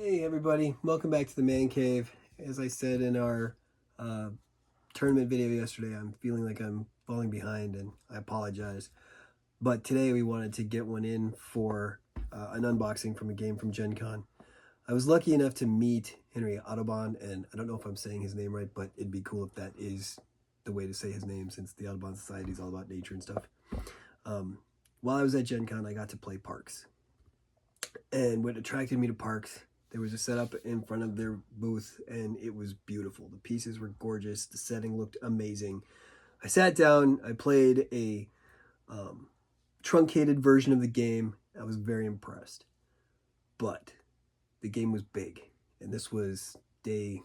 Hey everybody, welcome back to the Man Cave. As I said in our tournament video yesterday, I'm feeling like I'm falling behind and I apologize. But today we wanted to get one in for an unboxing from a game from Gen Con. I was lucky enough to meet Henry Audubon, and I don't know if I'm saying his name right, but it'd be cool if that is the way to say his name since the Audubon Society is all about nature and stuff. While I was at Gen Con, I got to play Parks. And what attracted me to Parks, there was a setup in front of their booth and it was beautiful. The pieces were gorgeous. The setting looked amazing. I sat down, I played a truncated version of the game. I was very impressed. But the game was big. And this was day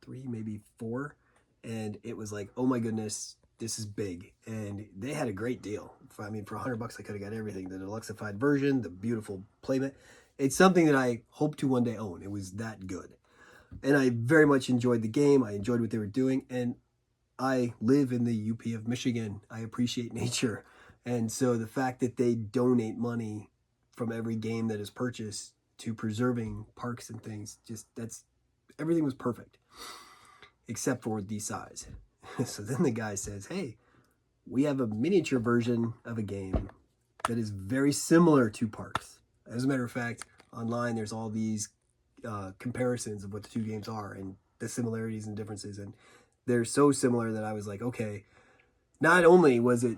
3, maybe 4. And it was like, oh my goodness, this is big. And they had a great deal. I mean, for $100, I could have got everything. The deluxified version, the beautiful playmat. It's something that I hope to one day own. It was that good. And I very much enjoyed the game. I enjoyed what they were doing. And I live in the UP of Michigan. I appreciate nature. And so the fact that they donate money from every game that is purchased to preserving parks and things, everything was perfect. Except for the size. So then the guy says, hey, we have a miniature version of a game that is very similar to Parks. As a matter of fact, online there's all these comparisons of what the two games are and the similarities and differences, and they're so similar that I was like, okay, not only was it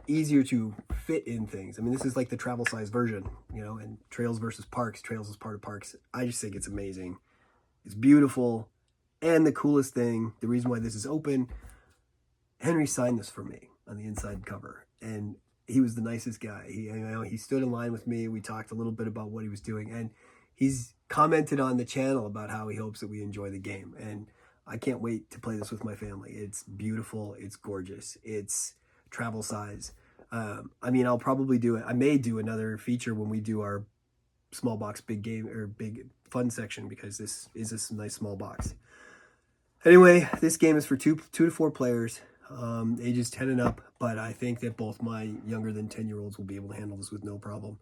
easier to fit in things, I mean, this is like the travel size version, you know, and Trails versus Parks, Trails is part of Parks. I just think it's amazing. It's beautiful. And the coolest thing, the reason why this is open, Henry signed this for me on the inside cover. And he was the nicest guy. He stood in line with me. We talked a little bit about what he was doing. And he's commented on the channel about how he hopes that we enjoy the game. And I can't wait to play this with my family. It's beautiful. It's gorgeous. It's travel size. I mean, I'll probably do it. I may do another feature when we do our small box big game or big fun section, because this is a nice small box. Anyway, this game is for two to 4 players, ages 10 and up, but I think that both my younger than 10-year-olds will be able to handle this with no problem.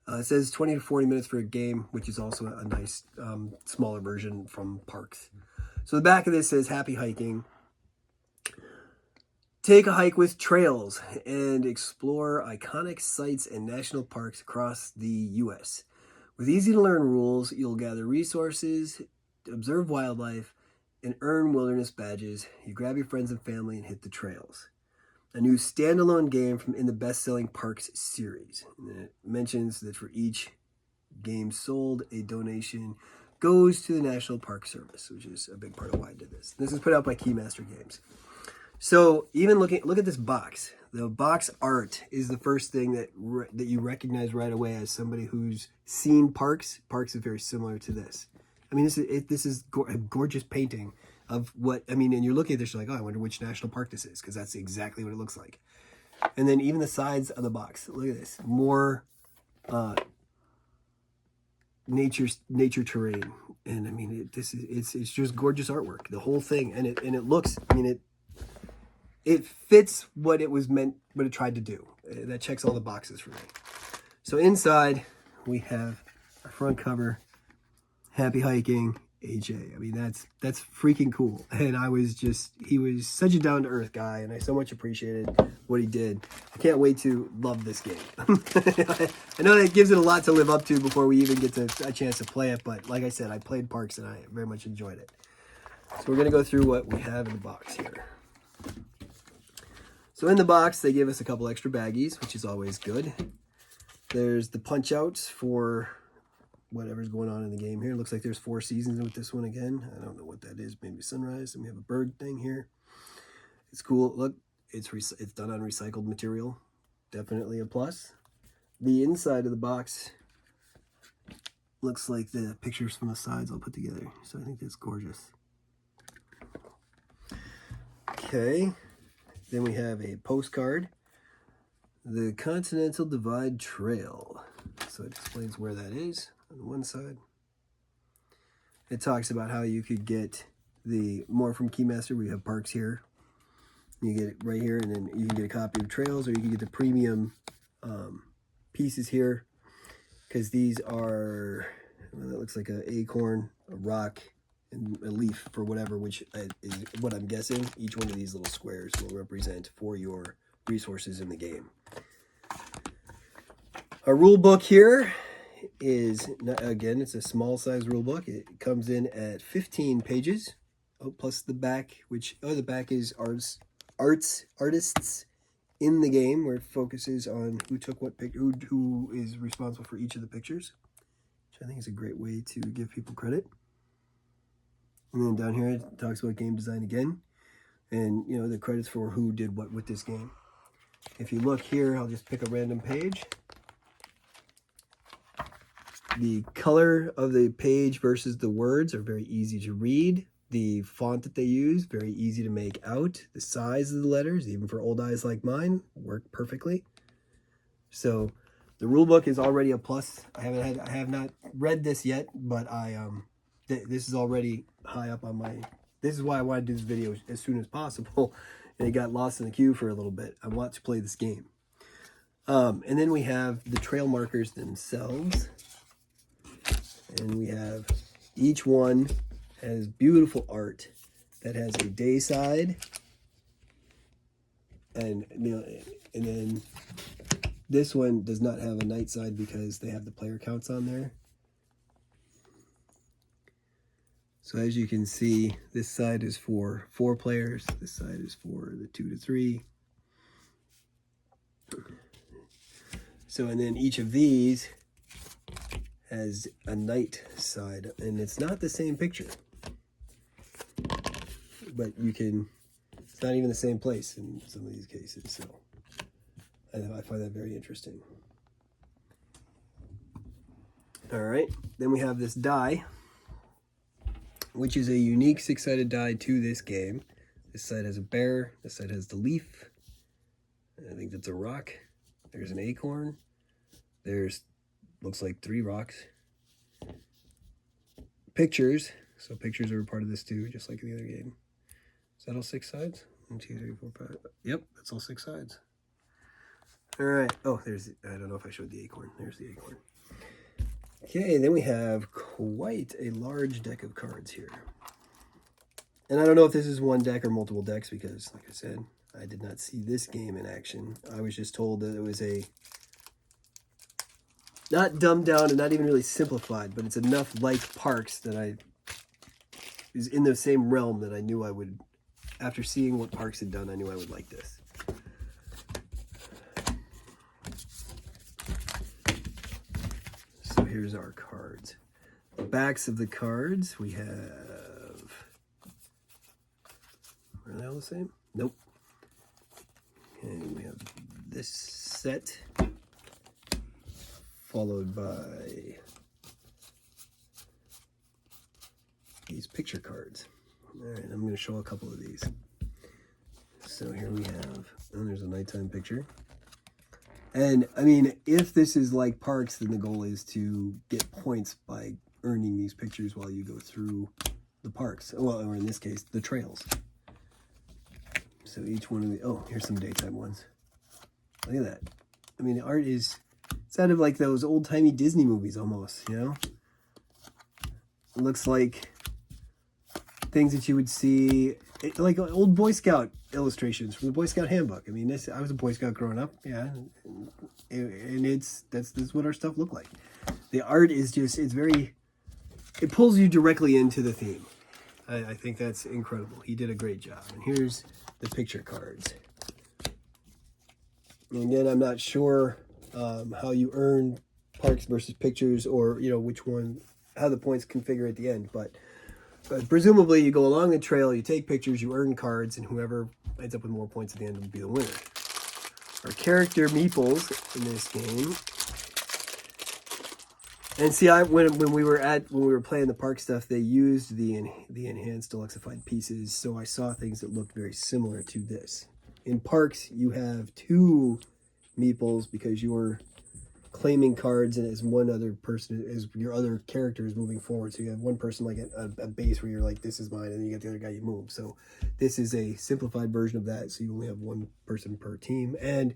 It says 20 to 40 minutes for a game, which is also a nice smaller version from Parks. So the back of this says, happy hiking. Take a hike with Trails and explore iconic sites and national parks across the U.S. With easy-to-learn rules, you'll gather resources, observe wildlife, and earn wilderness badges. You grab your friends and family and hit the trails. A new standalone game in the best-selling Parks series. And it mentions that for each game sold, a donation goes to the National Park Service, which is a big part of why I did this. This is put out by Keymaster Games. So even look at this box. The box art is the first thing that you recognize right away as somebody who's seen Parks. Parks is very similar to this. I mean, this is a gorgeous painting of what, I mean, and you're looking at this, you're like, oh, I wonder which national park this is, because that's exactly what it looks like. And then even the sides of the box, look at this, more nature terrain. And I mean, it's just gorgeous artwork, the whole thing. And it looks, I mean, it fits what it was meant, what it tried to do. That checks all the boxes for me. So inside we have our front cover, happy hiking, AJ. I mean, that's freaking cool. And he was such a down-to-earth guy, and I so much appreciated what he did. I can't wait to love this game. I know that gives it a lot to live up to before we even get a chance to play it, but like I said, I played Parks and I very much enjoyed it. So we're going to go through what we have in the box here. So in the box, they give us a couple extra baggies, which is always good. There's the punch-outs for whatever's going on in the game here. It looks like there's 4 seasons with this one again. I don't know what that is. Maybe sunrise. And we have a bird thing here. It's cool. Look, it's done on recycled material. Definitely a plus. The inside of the box looks like the pictures from the sides I'll put together. So I think that's gorgeous. Okay. Then we have a postcard. The Continental Divide Trail. So it explains where that is on one side. It talks about how you could get the more from Keymaster. We have Parks here. You get it right here, and then you can get a copy of Trails, or you can get the premium pieces here, because these are That looks like an acorn, a rock, and a leaf for whatever, which is what I'm guessing. Each one of these little squares will represent for your resources in the game. Our rule book here is, again, it's a small size rule book. It comes in at 15 pages. Oh, plus the back, which, the back is artists in the game, where it focuses on who took what picture, who is responsible for each of the pictures, which I think is a great way to give people credit. And then down here it talks about game design again, and the credits for who did what with this game. If you look here, I'll just pick a random page. The color of the page versus the words are very easy to read. The font that they use, very easy to make out. The size of the letters, even for old eyes like mine, work perfectly. So the rule book is already a plus. I have not read this yet, but this is already high up on my. This is why I wanted to do this video as soon as possible, and it got lost in the queue for a little bit. I want to play this game. And then we have the trail markers themselves. And we have, each one has beautiful art that has a day side, and then this one does not have a night side because they have the player counts on there. So as you can see, this side is for 4 players, this side is for the 2 to 3. So, and then each of these has a night side, and it's not the same picture, but it's not even the same place in some of these cases, so I find that very interesting. All right, then we have this die, which is a unique 6-sided die to this game. This side has a bear, this side has the leaf, I think that's a rock, there's an acorn, there's looks like 3 rocks. Pictures. So pictures are a part of this too, just like in the other game. Is that all 6 sides? 1, 2, 3, 4, 5. Yep, that's all 6 sides. All right. Oh, I don't know if I showed the acorn. There's the acorn. Okay, then we have quite a large deck of cards here. And I don't know if this is one deck or multiple decks because, like I said, I did not see this game in action. I was just told that it was not dumbed down and not even really simplified, but it's enough like Parks that is in the same realm that I knew I would, after seeing what Parks had done, I knew I would like this. So here's our cards. The backs of the cards, we have, are they all the same? Nope. Okay, we have this set, followed by these picture cards. All right, I'm going to show a couple of these. So here we have, there's a nighttime picture. And I mean, if this is like Parks, then the goal is to get points by earning these pictures while you go through the parks. Well, or in this case, the trails. So each one of the, here's some daytime ones. Look at that. I mean, the art is, it's out of like those old-timey Disney movies almost, It looks like things that you would see, like old Boy Scout illustrations from the Boy Scout handbook. I mean, I was a Boy Scout growing up, yeah, and that's what our stuff looked like. The art is just, it pulls you directly into the theme. I think that's incredible. He did a great job. And here's the picture cards. And again, I'm not sure how you earn Parks versus pictures, or which one, how the points configure at the end, but presumably you go along the trail, you take pictures, you earn cards, and whoever ends up with more points at the end will be the winner. Our character meeples in this game, and see, when we were playing the park stuff, they used the enhanced deluxified pieces, so I saw things that looked very similar to this. In Parks, you have 2 meeples because you're claiming cards, and as one other person, as your other character is moving forward. So you have one person like a base where you're like, this is mine, and then you got the other guy you move. So this is a simplified version of that, so you only have 1 person per team. And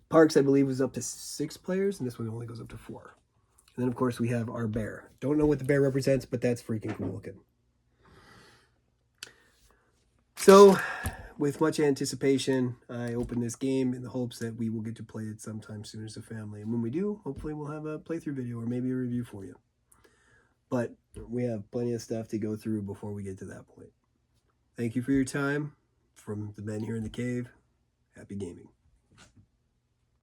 Parks, I believe, was up to 6 players, and this one only goes up to 4. And then, of course, we have our bear. Don't know what the bear represents, but that's freaking cool looking. So, with much anticipation, I opened this game in the hopes that we will get to play it sometime soon as a family. And when we do, hopefully we'll have a playthrough video or maybe a review for you. But we have plenty of stuff to go through before we get to that point. Thank you for your time. From the men here in the cave, happy gaming.